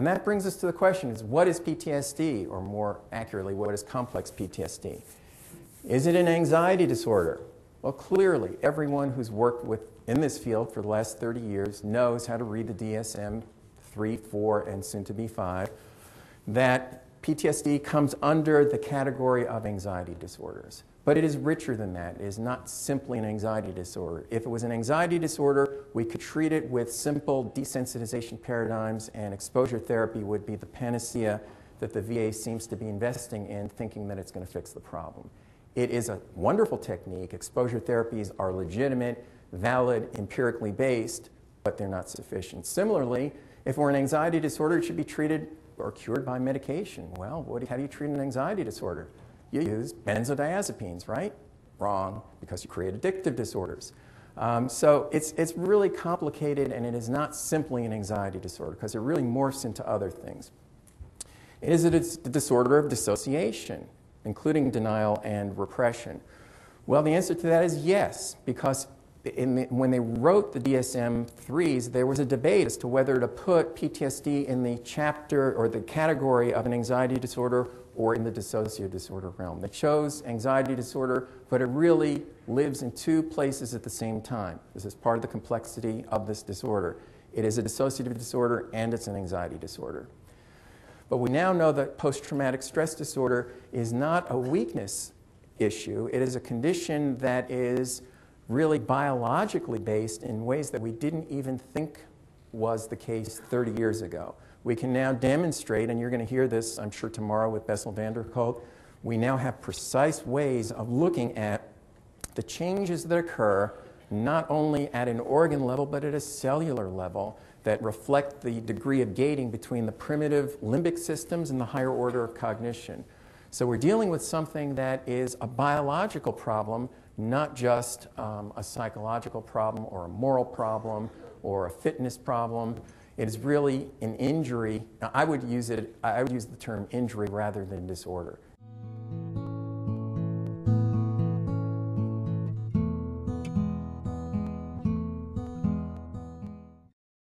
And that brings us to the question is, what is PTSD? Or more accurately, what is complex PTSD? Is it an anxiety disorder? Well, clearly, everyone who's worked in this field for the last 30 years knows how to read the DSM-3, 4, and soon to be 5, that PTSD comes under the category of anxiety disorders. But it is richer than that. It is not simply an anxiety disorder. If it was an anxiety disorder, we could treat it with simple desensitization paradigms, and exposure therapy would be the panacea that the VA seems to be investing in, thinking that it's going to fix the problem. It is a wonderful technique. Exposure therapies are legitimate, valid, empirically based, but they're not sufficient. Similarly, if we're an anxiety disorder, it should be treated or cured by medication. Well, how do you treat an anxiety disorder? You use benzodiazepines, right? Wrong, because you create addictive disorders. So it's really complicated, and it is not simply an anxiety disorder because it really morphs into other things. Is it a disorder of dissociation, including denial and repression? Well, the answer to that is yes, because when they wrote the DSM-3s, there was a debate as to whether to put PTSD in the chapter or the category of an anxiety disorder or in the dissociative disorder realm. They chose anxiety disorder, but it really lives in two places at the same time. This is part of the complexity of this disorder. It is a dissociative disorder and it's an anxiety disorder. But we now know that post-traumatic stress disorder is not a weakness issue. It is a condition that is really biologically based in ways that we didn't even think was the case 30 years ago. We can now demonstrate, and you're going to hear this, I'm sure, tomorrow with Bessel van der Kolk, we now have precise ways of looking at the changes that occur not only at an organ level, but at a cellular level that reflect the degree of gating between the primitive limbic systems and the higher order of cognition. So we're dealing with something that is a biological problem, not just a psychological problem or a moral problem or a fitness problem. It is really an injury. Now, I would use the term injury rather than disorder.